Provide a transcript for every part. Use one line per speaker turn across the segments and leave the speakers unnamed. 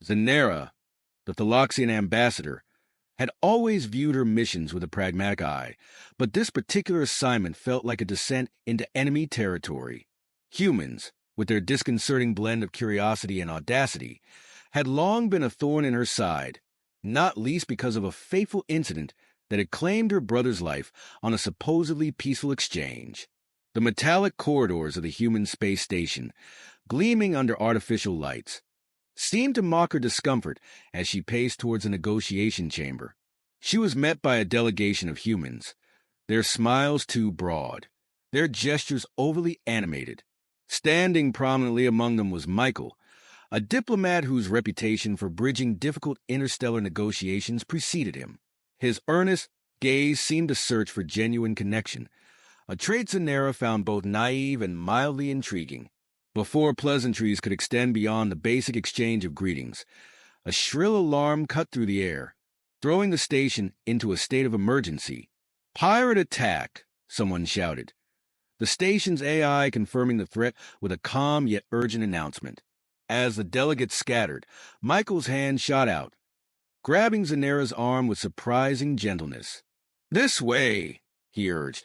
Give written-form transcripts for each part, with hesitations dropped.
Zanera, the Thaloxian ambassador, had always viewed her missions with a pragmatic eye, but this particular assignment felt like a descent into enemy territory. Humans, with their disconcerting blend of curiosity and audacity, had long been a thorn in her side, not least because of a fateful incident that had claimed her brother's life on a supposedly peaceful exchange. The metallic corridors of the human space station, gleaming under artificial lights, seemed to mock her discomfort as she paced towards a negotiation chamber. She was met by a delegation of humans, their smiles too broad, their gestures overly animated. Standing prominently among them was Michael, a diplomat whose reputation for bridging difficult interstellar negotiations preceded him. His earnest gaze seemed to search for genuine connection, a trait Zanera found both naive and mildly intriguing. Before pleasantries could extend beyond the basic exchange of greetings, a shrill alarm cut through the air, throwing the station into a state of emergency. "Pirate attack!" someone shouted, the station's AI confirming the threat with a calm yet urgent announcement. As the delegates scattered, Michael's hand shot out, grabbing Zanera's arm with surprising gentleness. "This way," he urged,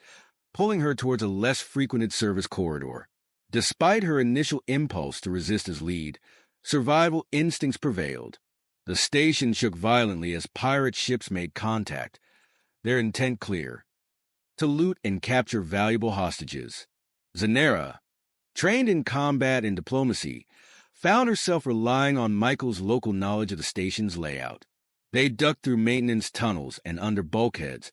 pulling her towards a less frequented service corridor. Despite her initial impulse to resist his lead, survival instincts prevailed. The station shook violently as pirate ships made contact, their intent clear: to loot and capture valuable hostages. Zanera, trained in combat and diplomacy, found herself relying on Michael's local knowledge of the station's layout. They ducked through maintenance tunnels and under bulkheads,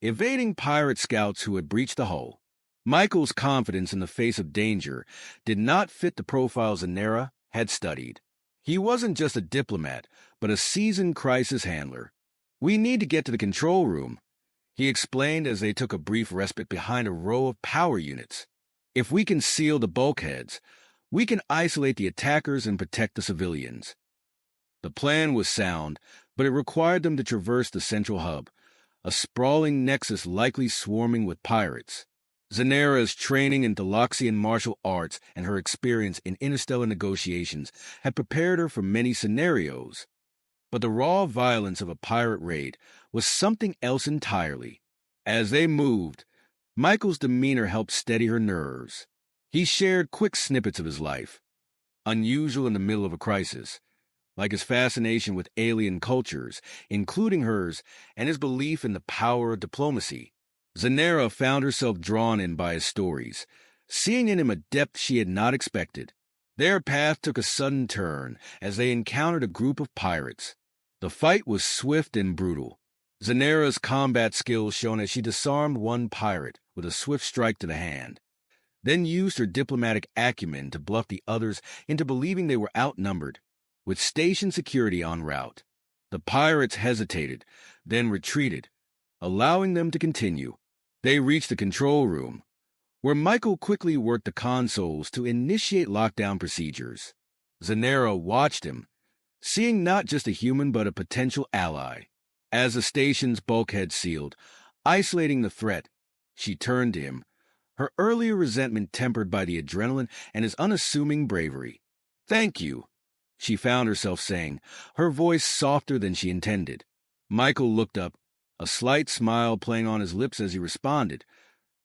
evading pirate scouts who had breached the hull. Michael's confidence in the face of danger did not fit the profile Zanera had studied. He wasn't just a diplomat, but a seasoned crisis handler. "We need to get to the control room," he explained as they took a brief respite behind a row of power units. "If we can seal the bulkheads, we can isolate the attackers and protect the civilians." The plan was sound, but it required them to traverse the central hub, a sprawling nexus likely swarming with pirates. Zanera's training in Thaloxian martial arts and her experience in interstellar negotiations had prepared her for many scenarios, but the raw violence of a pirate raid was something else entirely. As they moved, Michael's demeanor helped steady her nerves. He shared quick snippets of his life, unusual in the middle of a crisis, like his fascination with alien cultures, including hers, and his belief in the power of diplomacy. Zanera found herself drawn in by his stories, seeing in him a depth she had not expected. Their path took a sudden turn as they encountered a group of pirates. The fight was swift and brutal. Zanera's combat skills shone as she disarmed one pirate with a swift strike to the hand, then used her diplomatic acumen to bluff the others into believing they were outnumbered. With station security en route, the pirates hesitated, then retreated, allowing them to continue. They reached the control room, where Michael quickly worked the consoles to initiate lockdown procedures. Zanera watched him, seeing not just a human but a potential ally. As the station's bulkhead sealed, isolating the threat, she turned to him, her earlier resentment tempered by the adrenaline and his unassuming bravery. "Thank you," she found herself saying, her voice softer than she intended. Michael looked up, a slight smile playing on his lips as he responded,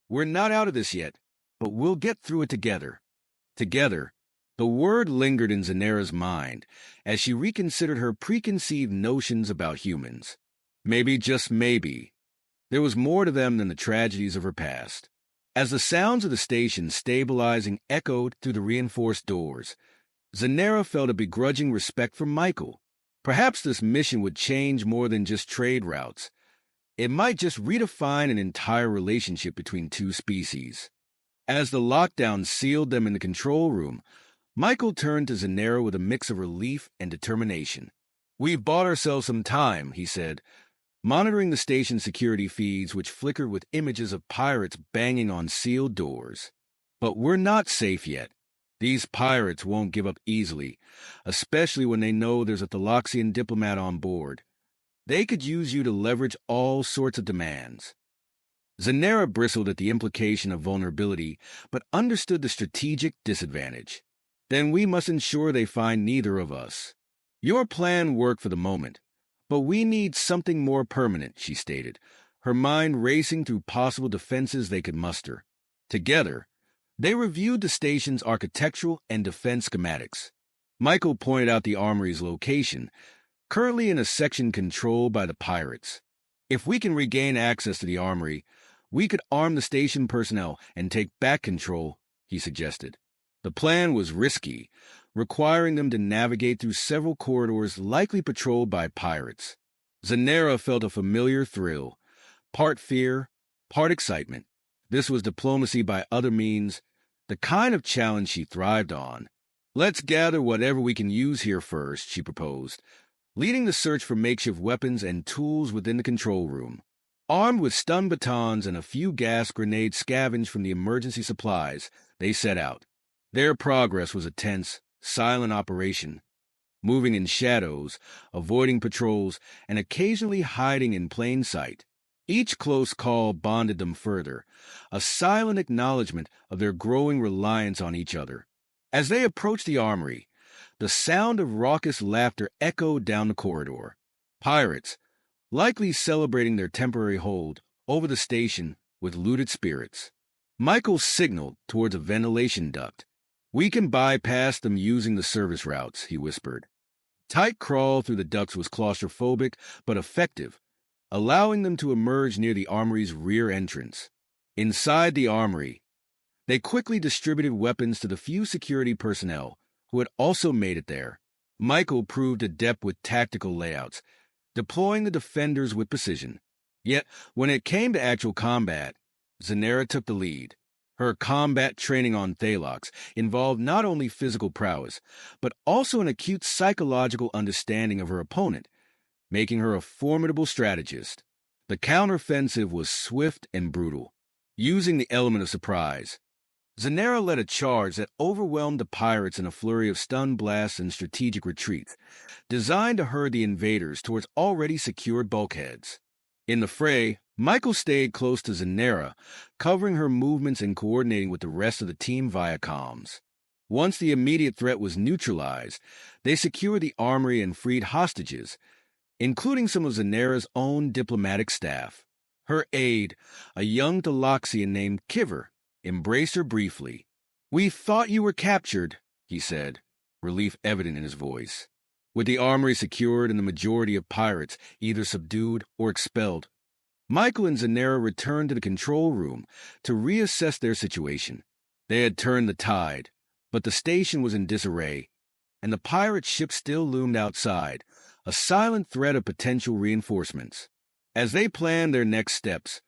"We're not out of this yet, but we'll get through it together." Together. The word lingered in Zanera's mind as she reconsidered her preconceived notions about humans. Maybe, just maybe, there was more to them than the tragedies of her past. As the sounds of the station stabilizing echoed through the reinforced doors, Zanera felt a begrudging respect for Michael. Perhaps this mission would change more than just trade routes. It might just redefine an entire relationship between two species. As the lockdown sealed them in the control room, Michael turned to Zanera with a mix of relief and determination. "We've bought ourselves some time," he said, monitoring the station's security feeds which flickered with images of pirates banging on sealed doors. "But we're not safe yet. These pirates won't give up easily, especially when they know there's a Thaloxian diplomat on board. They could use you to leverage all sorts of demands." Zanera bristled at the implication of vulnerability, but understood the strategic disadvantage. "Then we must ensure they find neither of us." Your plan worked for the moment, but we need something more permanent, she stated, her mind racing through possible defenses they could muster. Together, they reviewed the station's architectural and defense schematics. Michael pointed out the armory's location, currently in a section controlled by the pirates. If we can regain access to the armory, we could arm the station personnel and take back control, he suggested. The plan was risky, requiring them to navigate through several corridors likely patrolled by pirates. Zanera felt a familiar thrill, part fear, part excitement. This was diplomacy by other means, the kind of challenge she thrived on. Let's gather whatever we can use here first, she proposed, leading the search for makeshift weapons and tools within the control room. Armed with stun batons and a few gas grenades scavenged from the emergency supplies, they set out. Their progress was a tense, silent operation, moving in shadows, avoiding patrols, and occasionally hiding in plain sight. Each close call bonded them further, a silent acknowledgement of their growing reliance on each other. As they approached the armory, the sound of raucous laughter echoed down the corridor. Pirates, likely celebrating their temporary hold over the station with looted spirits. Michael signaled towards a ventilation duct. We can bypass them using the service routes, he whispered. Tight crawl through the ducts was claustrophobic but effective, allowing them to emerge near the armory's rear entrance. Inside the armory, they quickly distributed weapons to the few security personnel who had also made it there. Michael proved adept with tactical layouts, deploying the defenders with precision. Yet, when it came to actual combat, Zanera took the lead. Her combat training on Thalox involved not only physical prowess, but also an acute psychological understanding of her opponent, making her a formidable strategist. The counteroffensive was swift and brutal, using the element of surprise. Zanera led a charge that overwhelmed the pirates in a flurry of stun blasts and strategic retreats, designed to herd the invaders towards already secured bulkheads. In the fray, Michael stayed close to Zanera, covering her movements and coordinating with the rest of the team via comms. Once the immediate threat was neutralized, they secured the armory and freed hostages, including some of Zanera's own diplomatic staff. Her aide, a young Thaloxian named Kiver, embraced her briefly. "We thought you were captured," he said, relief evident in his voice. With the armory secured and the majority of pirates either subdued or expelled, Michael and Zanera returned to the control room to reassess their situation. They had turned the tide, but the station was in disarray, and the pirate ship still loomed outside, a silent threat of potential reinforcements. As they planned their next steps,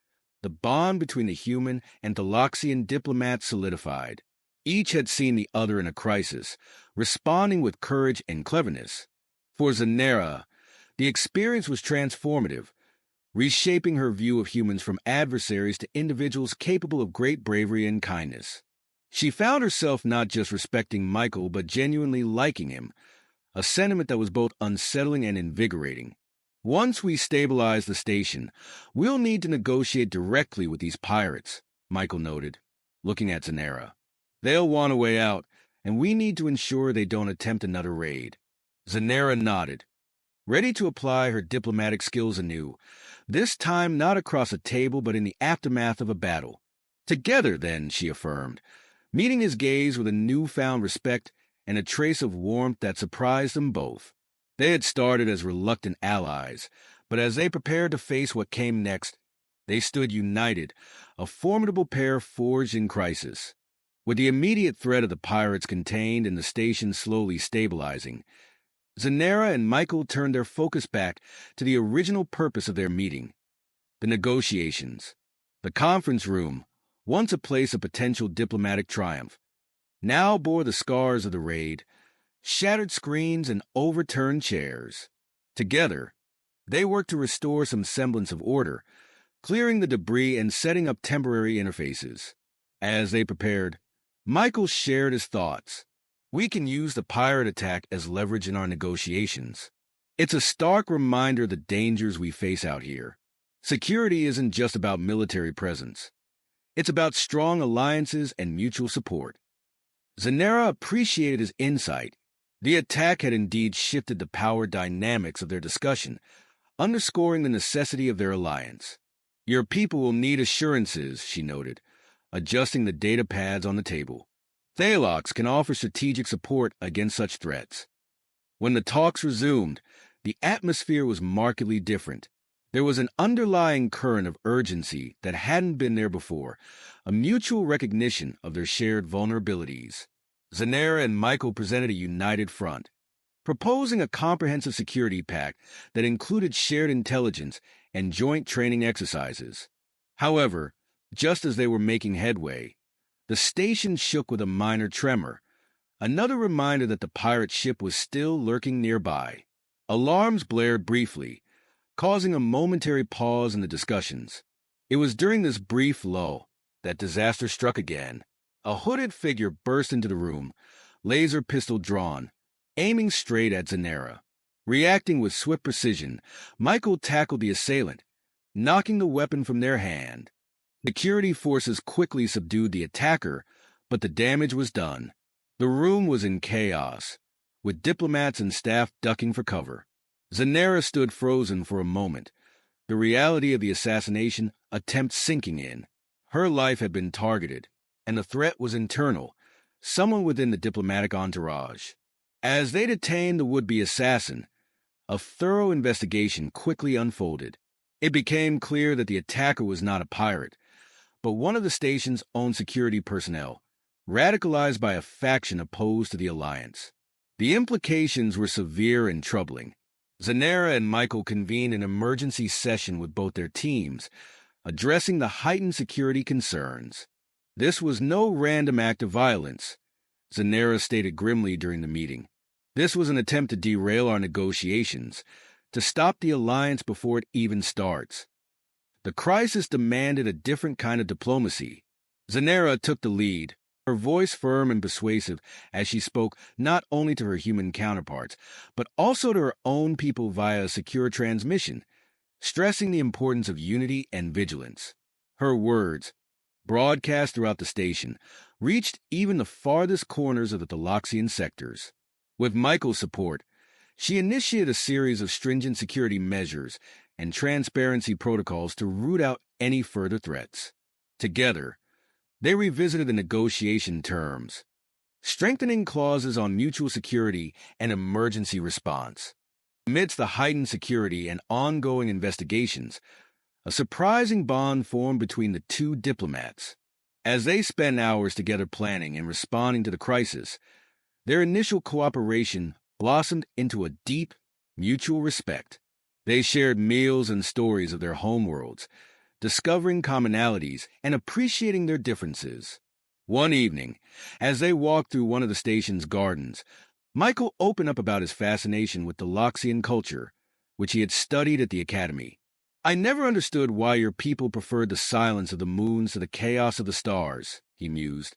the bond between the human and Thaloxian diplomats solidified. Each had seen the other in a crisis, responding with courage and cleverness. For Zanera, the experience was transformative, reshaping her view of humans from adversaries to individuals capable of great bravery and kindness. She found herself not just respecting Michael, but genuinely liking him, a sentiment that was both unsettling and invigorating. Once we stabilize the station, we'll need to negotiate directly with these pirates, Michael noted, looking at Zanera. They'll want a way out, and we need to ensure they don't attempt another raid. Zanera nodded, ready to apply her diplomatic skills anew, this time not across a table but in the aftermath of a battle. Together, then, she affirmed, meeting his gaze with a newfound respect and a trace of warmth that surprised them both. They had started as reluctant allies, but as they prepared to face what came next, they stood united, a formidable pair forged in crisis. With the immediate threat of the pirates contained and the station slowly stabilizing, Zanera and Michael turned their focus back to the original purpose of their meeting, the negotiations. The conference room, once a place of potential diplomatic triumph, now bore the scars of the raid, shattered screens and overturned chairs. Together, they worked to restore some semblance of order, clearing the debris and setting up temporary interfaces. As they prepared, Michael shared his thoughts. We can use the pirate attack as leverage in our negotiations. It's a stark reminder of the dangers we face out here. Security isn't just about military presence. It's about strong alliances and mutual support. Zanera appreciated his insight, The attack had indeed shifted the power dynamics of their discussion, underscoring the necessity of their alliance. Your people will need assurances, she noted, adjusting the data pads on the table. Thalox can offer strategic support against such threats. When the talks resumed, the atmosphere was markedly different. There was an underlying current of urgency that hadn't been there before, a mutual recognition of their shared vulnerabilities. Zanera and Michael presented a united front, proposing a comprehensive security pact that included shared intelligence and joint training exercises. However, just as they were making headway, the station shook with a minor tremor, another reminder that the pirate ship was still lurking nearby. Alarms blared briefly, causing a momentary pause in the discussions. It was during this brief lull that disaster struck again. A hooded figure burst into the room, laser pistol drawn, aiming straight at Zanera. Reacting with swift precision, Michael tackled the assailant, knocking the weapon from their hand. Security forces quickly subdued the attacker, but the damage was done. The room was in chaos, with diplomats and staff ducking for cover. Zanera stood frozen for a moment, the reality of the assassination attempt sinking in. Her life had been targeted, and the threat was internal, someone within the diplomatic entourage. As they detained the would-be assassin, a thorough investigation quickly unfolded. It became clear that the attacker was not a pirate, but one of the station's own security personnel, radicalized by a faction opposed to the alliance. The implications were severe and troubling. Zanera and Michael convened an emergency session with both their teams, addressing the heightened security concerns. This was no random act of violence, Zanera stated grimly during the meeting. This was an attempt to derail our negotiations, to stop the alliance before it even starts. The crisis demanded a different kind of diplomacy. Zanera took the lead, her voice firm and persuasive as she spoke not only to her human counterparts, but also to her own people via a secure transmission, stressing the importance of unity and vigilance. Her words, broadcast throughout the station, reached even the farthest corners of the Thaloxian sectors. With Michael's support, she initiated a series of stringent security measures and transparency protocols to root out any further threats. Together, they revisited the negotiation terms, strengthening clauses on mutual security and emergency response. Amidst the heightened security and ongoing investigations, a surprising bond formed between the two diplomats. As they spent hours together planning and responding to the crisis, their initial cooperation blossomed into a deep, mutual respect. They shared meals and stories of their homeworlds, discovering commonalities and appreciating their differences. One evening, as they walked through one of the station's gardens, Michael opened up about his fascination with Thaloxian culture, which he had studied at the academy. "I never understood why your people preferred the silence of the moons to the chaos of the stars," he mused,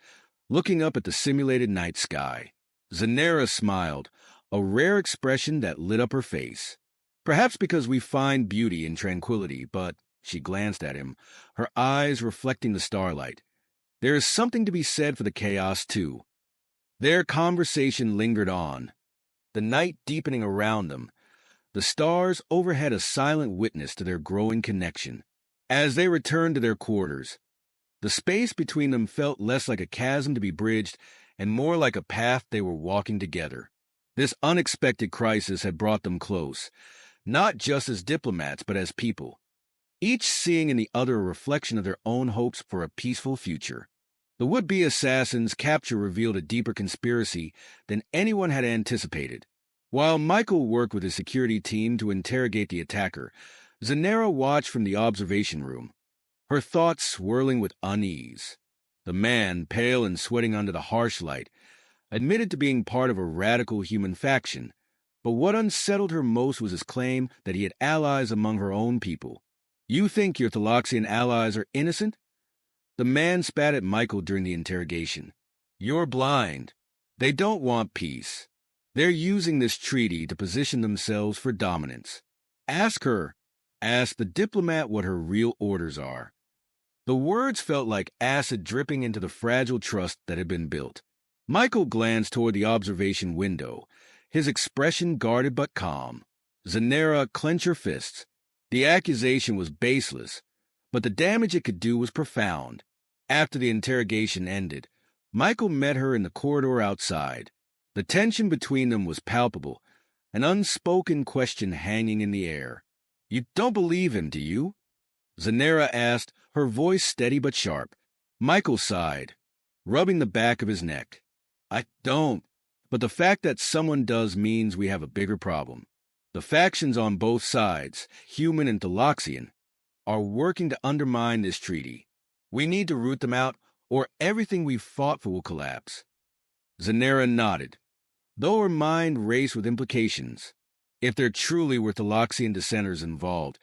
looking up at the simulated night sky. Zanera smiled, a rare expression that lit up her face. "Perhaps because we find beauty in tranquility, but," she glanced at him, her eyes reflecting the starlight, "there is something to be said for the chaos, too." Their conversation lingered on, the night deepening around them, the stars overhead a silent witness to their growing connection. As they returned to their quarters, the space between them felt less like a chasm to be bridged and more like a path they were walking together. This unexpected crisis had brought them close, not just as diplomats but as people, each seeing in the other a reflection of their own hopes for a peaceful future. The would-be assassin's capture revealed a deeper conspiracy than anyone had anticipated. While Michael worked with his security team to interrogate the attacker, Zanera watched from the observation room, her thoughts swirling with unease. The man, pale and sweating under the harsh light, admitted to being part of a radical human faction, but what unsettled her most was his claim that he had allies among her own people. "You think your Thaloxian allies are innocent?" The man spat at Michael during the interrogation. "You're blind. They don't want peace. They're using this treaty to position themselves for dominance. Ask her, ask the diplomat what her real orders are." The words felt like acid dripping into the fragile trust that had been built. Michael glanced toward the observation window, his expression guarded but calm. Zanera clenched her fists. The accusation was baseless, but the damage it could do was profound. After the interrogation ended, Michael met her in the corridor outside. The tension between them was palpable, an unspoken question hanging in the air. "You don't believe him, do you?" Zanera asked, her voice steady but sharp. Michael sighed, rubbing the back of his neck. "I don't. But the fact that someone does means we have a bigger problem. The factions on both sides, human and Thaloxian, are working to undermine this treaty. We need to root them out, or everything we've fought for will collapse." Zanera nodded, though her mind raced with implications. If there truly were Thaloxian dissenters involved,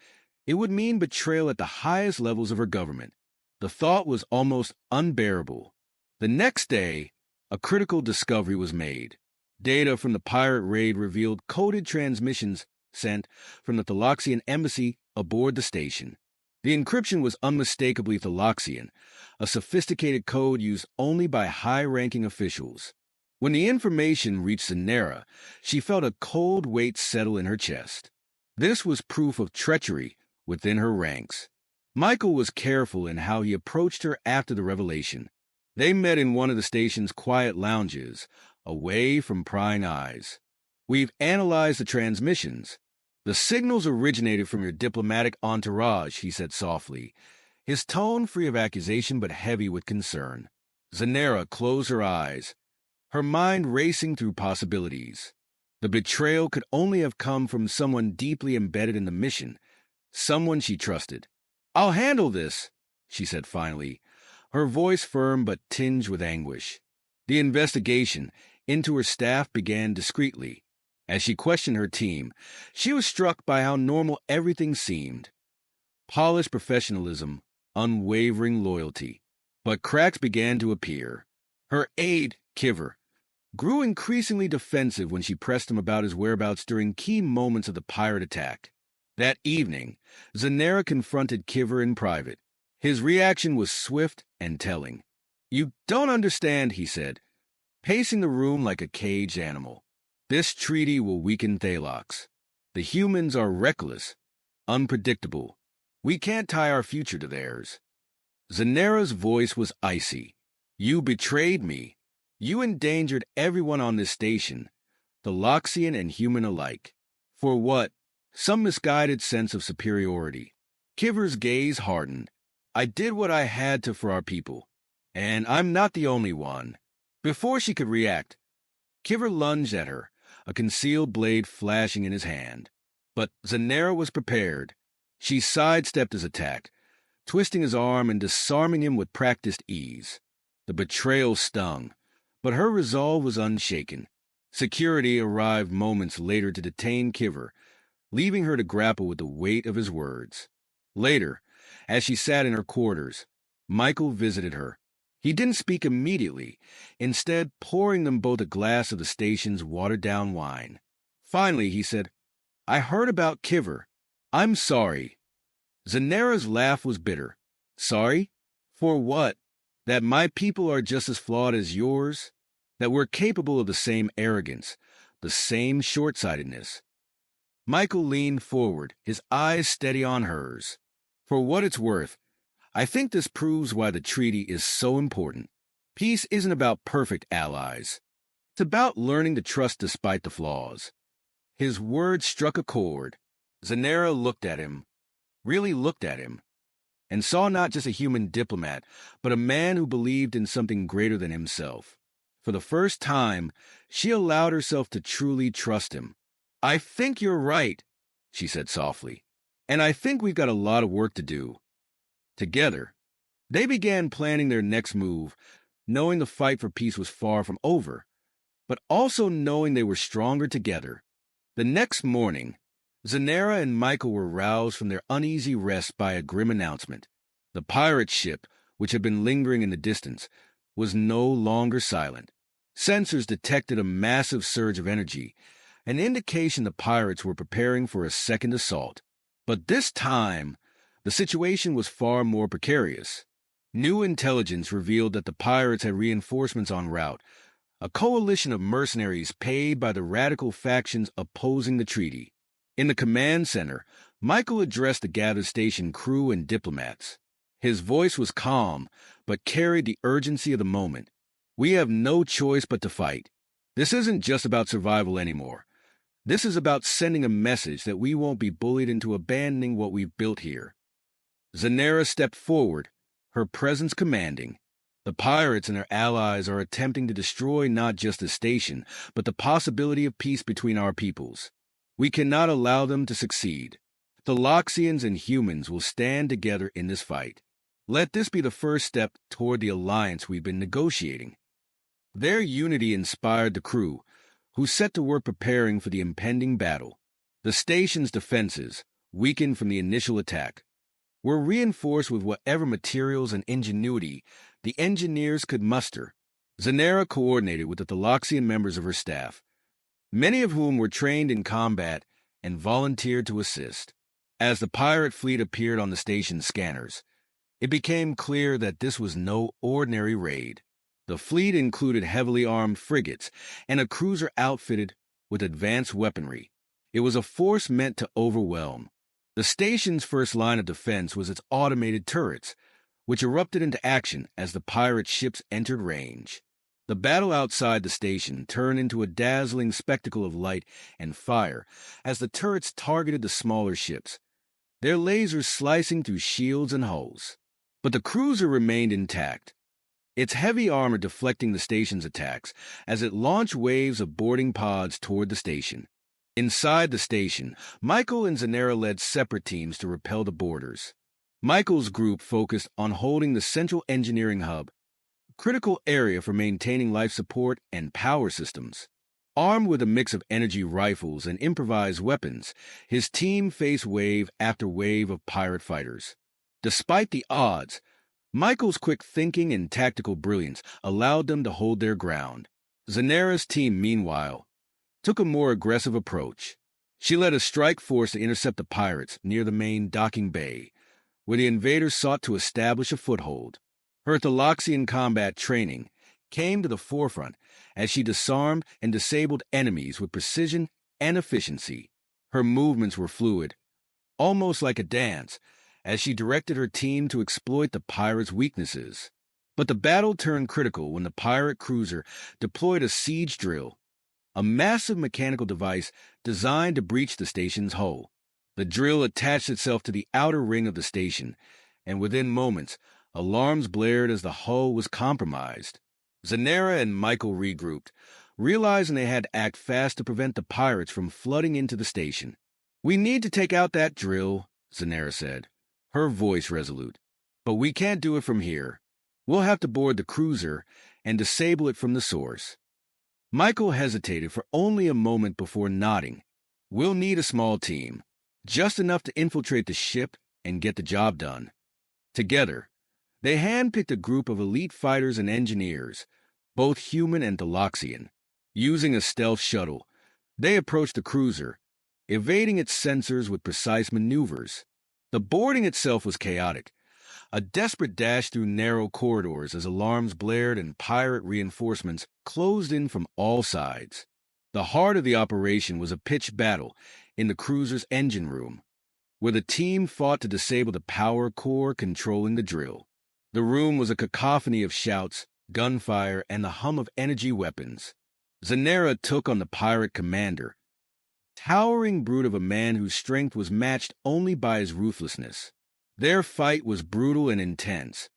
it would mean betrayal at the highest levels of her government. The thought was almost unbearable. The next day, a critical discovery was made. Data from the pirate raid revealed coded transmissions sent from the Thaloxian embassy aboard the station. The encryption was unmistakably Thaloxian, a sophisticated code used only by high-ranking officials. When the information reached Zanera, she felt a cold weight settle in her chest. This was proof of treachery within her ranks. Michael was careful in how he approached her after the revelation. They met in one of the station's quiet lounges, away from prying eyes. "We've analyzed the transmissions. The signals originated from your diplomatic entourage," he said softly, his tone free of accusation but heavy with concern. Zanera closed her eyes, her mind racing through possibilities. The betrayal could only have come from someone deeply embedded in the mission, someone she trusted. "I'll handle this," she said finally, her voice firm but tinged with anguish. The investigation into her staff began discreetly. As she questioned her team, she was struck by how normal everything seemed. Polished professionalism, unwavering loyalty. But cracks began to appear. Her aide, Kiver, grew increasingly defensive when she pressed him about his whereabouts during key moments of the pirate attack. That evening, Zanera confronted Kiver in private. His reaction was swift and telling. "You don't understand," he said, pacing the room like a caged animal. "This treaty will weaken Thalox. The humans are reckless, unpredictable. We can't tie our future to theirs." Zanera's voice was icy. "You betrayed me. You endangered everyone on this station, Thaloxian and human alike. For what? Some misguided sense of superiority." Kiver's gaze hardened. "I did what I had to for our people, and I'm not the only one." Before she could react, Kiver lunged at her, a concealed blade flashing in his hand. But Zanera was prepared. She sidestepped his attack, twisting his arm and disarming him with practiced ease. The betrayal stung, but her resolve was unshaken. Security arrived moments later to detain Kiver, leaving her to grapple with the weight of his words. Later, as she sat in her quarters, Michael visited her. He didn't speak immediately, instead pouring them both a glass of the station's watered-down wine. Finally, he said, "I heard about Kiver. I'm sorry." Zanera's laugh was bitter. "Sorry? For what? That my people are just as flawed as yours? That we're capable of the same arrogance, the same short-sightedness?" Michael leaned forward, his eyes steady on hers. "For what it's worth, I think this proves why the treaty is so important. Peace isn't about perfect allies. It's about learning to trust despite the flaws." His words struck a chord. Zanera looked at him, really looked at him, and saw not just a human diplomat, but a man who believed in something greater than himself. For the first time, she allowed herself to truly trust him. "I think you're right," she said softly, "and I think we've got a lot of work to do." Together, they began planning their next move, knowing the fight for peace was far from over, but also knowing they were stronger together. The next morning, Zanera and Michael were roused from their uneasy rest by a grim announcement. The pirate ship, which had been lingering in the distance, was no longer silent. Sensors detected a massive surge of energy, an indication the pirates were preparing for a second assault. But this time, the situation was far more precarious. New intelligence revealed that the pirates had reinforcements en route, a coalition of mercenaries paid by the radical factions opposing the treaty. In the command center, Michael addressed the gathered station crew and diplomats. His voice was calm, but carried the urgency of the moment. We have no choice but to fight. This isn't just about survival anymore. This is about sending a message that we won't be bullied into abandoning what we've built here. Zanera stepped forward, her presence commanding. The pirates and their allies are attempting to destroy not just the station, but the possibility of peace between our peoples. We cannot allow them to succeed. The Loxians and humans will stand together in this fight. Let this be the first step toward the alliance we've been negotiating. Their unity inspired the crew, who set to work preparing for the impending battle. The station's defenses, weakened from the initial attack, were reinforced with whatever materials and ingenuity the engineers could muster. Zanera coordinated with the Thaloxian members of her staff, many of whom were trained in combat and volunteered to assist. As the pirate fleet appeared on the station's scanners, it became clear that this was no ordinary raid. The fleet included heavily armed frigates and a cruiser outfitted with advanced weaponry. It was a force meant to overwhelm. The station's first line of defense was its automated turrets, which erupted into action as the pirate ships entered range. The battle outside the station turned into a dazzling spectacle of light and fire as the turrets targeted the smaller ships, their lasers slicing through shields and hulls. But the cruiser remained intact, its heavy armor deflecting the station's attacks as it launched waves of boarding pods toward the station. Inside the station, Michael and Zanera led separate teams to repel the boarders. Michael's group focused on holding the central engineering hub, a critical area for maintaining life support and power systems. Armed with a mix of energy rifles and improvised weapons, his team faced wave after wave of pirate fighters. Despite the odds, Michael's quick thinking and tactical brilliance allowed them to hold their ground. Zanera's team, meanwhile, took a more aggressive approach. She led a strike force to intercept the pirates near the main docking bay, where the invaders sought to establish a foothold. Her Thaloxian combat training came to the forefront as she disarmed and disabled enemies with precision and efficiency. Her movements were fluid, almost like a dance, as she directed her team to exploit the pirates' weaknesses. But the battle turned critical when the pirate cruiser deployed a siege drill, a massive mechanical device designed to breach the station's hull. The drill attached itself to the outer ring of the station, and within moments, alarms blared as the hull was compromised. Zanera and Michael regrouped, realizing they had to act fast to prevent the pirates from flooding into the station. "We need to take out that drill," Zanera said, her voice resolute. "But we can't do it from here. We'll have to board the cruiser and disable it from the source." Michael hesitated for only a moment before nodding. "We'll need a small team, just enough to infiltrate the ship and get the job done." Together, they handpicked a group of elite fighters and engineers, both human and Thaloxian. Using a stealth shuttle, they approached the cruiser, evading its sensors with precise maneuvers. The boarding itself was chaotic, a desperate dash through narrow corridors as alarms blared and pirate reinforcements closed in from all sides. The heart of the operation was a pitched battle in the cruiser's engine room, where the team fought to disable the power core controlling the drill. The room was a cacophony of shouts, gunfire, and the hum of energy weapons. Zanera took on the pirate commander, towering brute of a man whose strength was matched only by his ruthlessness. Their fight was brutal and intense,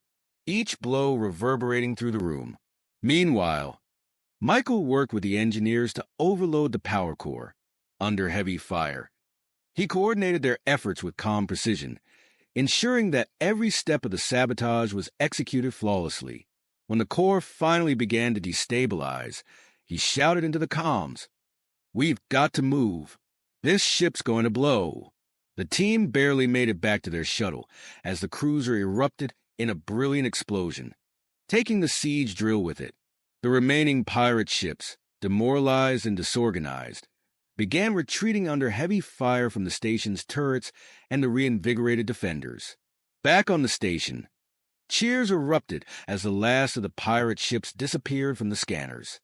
each blow reverberating through the room. Meanwhile, Michael worked with the engineers to overload the power core. Under heavy fire, he coordinated their efforts with calm precision, ensuring that every step of the sabotage was executed flawlessly. When the core finally began to destabilize, he shouted into the comms, "We've got to move. This ship's going to blow." The team barely made it back to their shuttle as the cruiser erupted in a brilliant explosion, taking the siege drill with it. The remaining pirate ships, demoralized and disorganized, began retreating under heavy fire from the station's turrets and the reinvigorated defenders. Back on the station, cheers erupted as the last of the pirate ships disappeared from the scanners.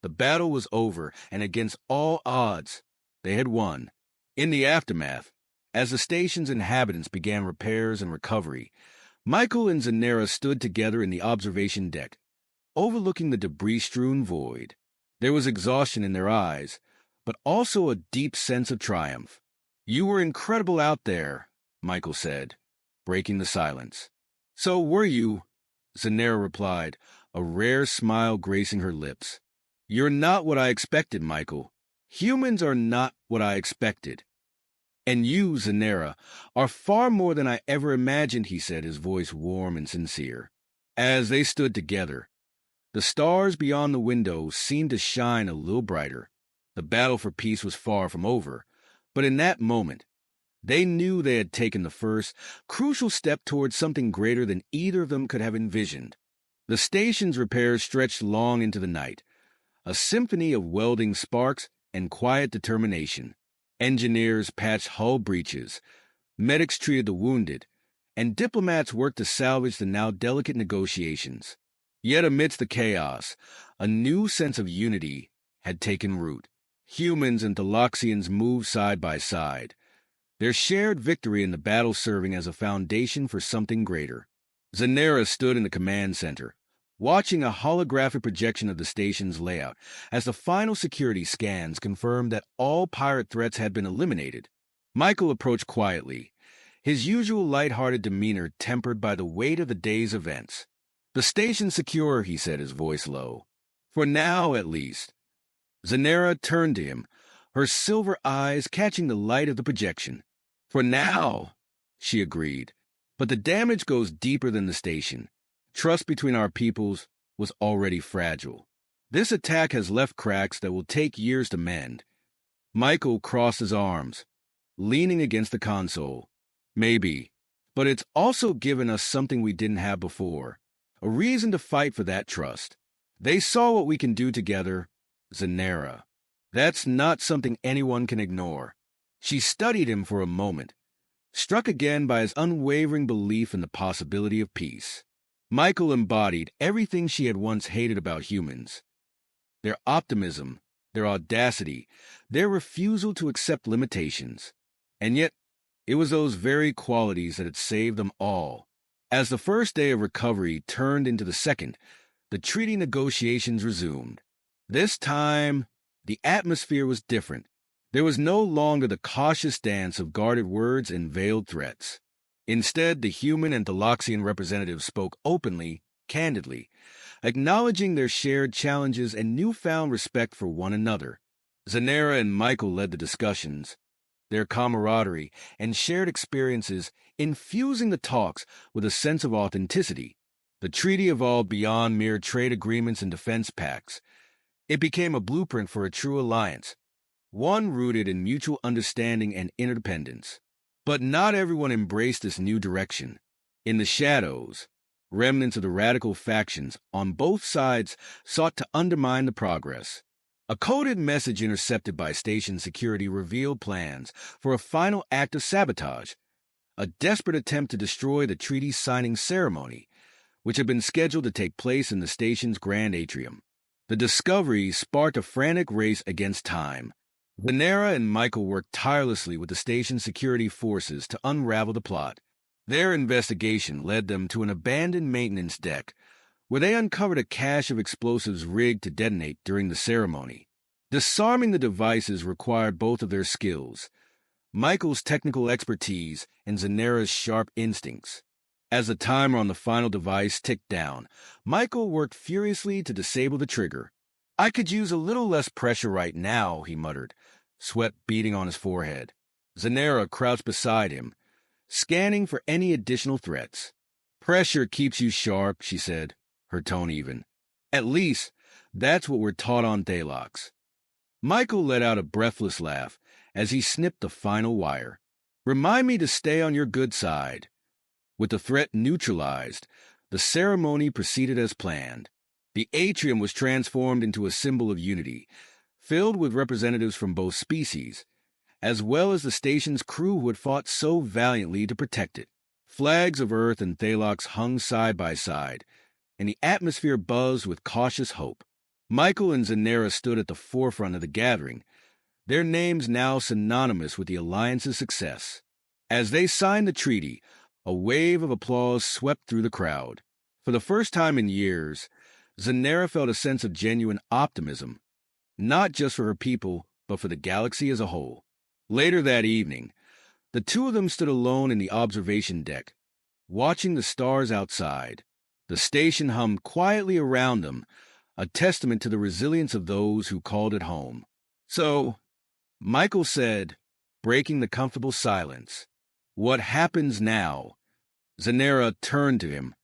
The battle was over, and against all odds, they had won. In the aftermath, as the station's inhabitants began repairs and recovery, Michael and Zanera stood together in the observation deck, overlooking the debris-strewn void. There was exhaustion in their eyes, but also a deep sense of triumph. "You were incredible out there," Michael said, breaking the silence. "So were you," Zanera replied, a rare smile gracing her lips. "You're not what I expected, Michael. Humans are not what I expected. And you, Zanera, are far more than I ever imagined," he said, his voice warm and sincere. As they stood together, the stars beyond the window seemed to shine a little brighter. The battle for peace was far from over, but in that moment, they knew they had taken the first, crucial step towards something greater than either of them could have envisioned. The station's repairs stretched long into the night, a symphony of welding sparks and quiet determination. Engineers patched hull breaches, medics treated the wounded, and diplomats worked to salvage the now delicate negotiations. Yet amidst the chaos, a new sense of unity had taken root. Humans and Thaloxians moved side by side, their shared victory in the battle serving as a foundation for something greater. Zanera stood in the command center, watching a holographic projection of the station's layout as the final security scans confirmed that all pirate threats had been eliminated. Michael approached quietly, his usual light-hearted demeanor tempered by the weight of the day's events. "The station's secure," he said, his voice low. "For now, at least." Zanera turned to him, her silver eyes catching the light of the projection. "For now," she agreed. "But the damage goes deeper than the station. Trust between our peoples was already fragile. This attack has left cracks that will take years to mend." Michael crossed his arms, leaning against the console. "Maybe, but it's also given us something we didn't have before, a reason to fight for that trust. They saw what we can do together, Zanera. That's not something anyone can ignore." She studied him for a moment, struck again by his unwavering belief in the possibility of peace. Michael embodied everything she had once hated about humans. Their optimism, their audacity, their refusal to accept limitations. And yet, it was those very qualities that had saved them all. As the first day of recovery turned into the second, the treaty negotiations resumed. This time, the atmosphere was different. There was no longer the cautious dance of guarded words and veiled threats. Instead, the human and Thaloxian representatives spoke openly, candidly, acknowledging their shared challenges and newfound respect for one another. Zanera and Michael led the discussions, their camaraderie and shared experiences infusing the talks with a sense of authenticity. The treaty evolved beyond mere trade agreements and defense pacts. It became a blueprint for a true alliance, one rooted in mutual understanding and interdependence. But not everyone embraced this new direction. In the shadows, remnants of the radical factions on both sides sought to undermine the progress. A coded message intercepted by station security revealed plans for a final act of sabotage, a desperate attempt to destroy the treaty signing ceremony, which had been scheduled to take place in the station's grand atrium. The discovery sparked a frantic race against time. Zanera and Michael worked tirelessly with the station's security forces to unravel the plot. Their investigation led them to an abandoned maintenance deck, where they uncovered a cache of explosives rigged to detonate during the ceremony. Disarming the devices required both of their skills, Michael's technical expertise and Zanera's sharp instincts. As the timer on the final device ticked down, Michael worked furiously to disable the trigger. "I could use a little less pressure right now," he muttered, sweat beading on his forehead. Zanera crouched beside him, scanning for any additional threats. "Pressure keeps you sharp," she said, her tone even. "At least, that's what we're taught on Thalox." Michael let out a breathless laugh as he snipped the final wire. "Remind me to stay on your good side." With the threat neutralized, the ceremony proceeded as planned. The atrium was transformed into a symbol of unity, filled with representatives from both species, as well as the station's crew who had fought so valiantly to protect it. Flags of Earth and Thalox hung side by side, and the atmosphere buzzed with cautious hope. Michael and Zanera stood at the forefront of the gathering, their names now synonymous with the Alliance's success. As they signed the treaty, a wave of applause swept through the crowd. For the first time in years, Zanera felt a sense of genuine optimism, not just for her people, but for the galaxy as a whole. Later that evening, the two of them stood alone in the observation deck, watching the stars outside. The station hummed quietly around them, a testament to the resilience of those who called it home. "So," Michael said, breaking the comfortable silence, "what happens now?" Zanera turned to him,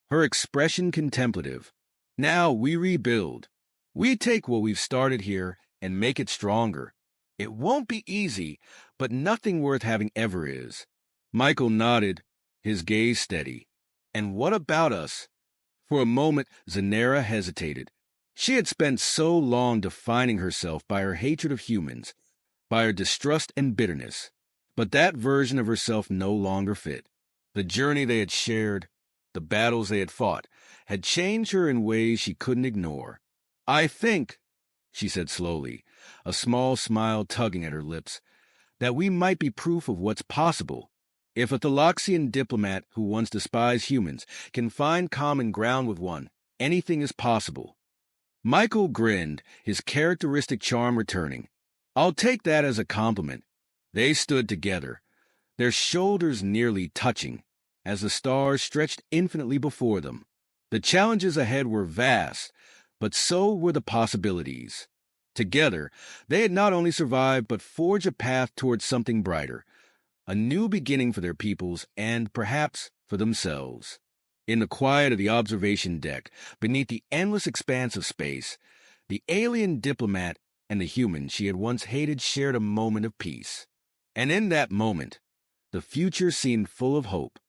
her expression contemplative. "Now we rebuild. We take what we've started here and make it stronger. It won't be easy, but nothing worth having ever is." Michael nodded, his gaze steady. "And what about us?" For a moment, Zanera hesitated. She had spent so long defining herself by her hatred of humans, by her distrust and bitterness. But that version of herself no longer fit. The journey they had shared, the battles they had fought, had changed her in ways she couldn't ignore. "I think," she said slowly, a small smile tugging at her lips, "that we might be proof of what's possible. If a Thalaxian diplomat who once despised humans can find common ground with one, anything is possible." Michael grinned, his characteristic charm returning. "I'll take that as a compliment." They stood together, their shoulders nearly touching, as the stars stretched infinitely before them. The challenges ahead were vast, but so were the possibilities. Together, they had not only survived but forged a path towards something brighter, a new beginning for their peoples and, perhaps, for themselves. In the quiet of the observation deck, beneath the endless expanse of space, the alien diplomat and the human she had once hated shared a moment of peace. And in that moment, the future seemed full of hope.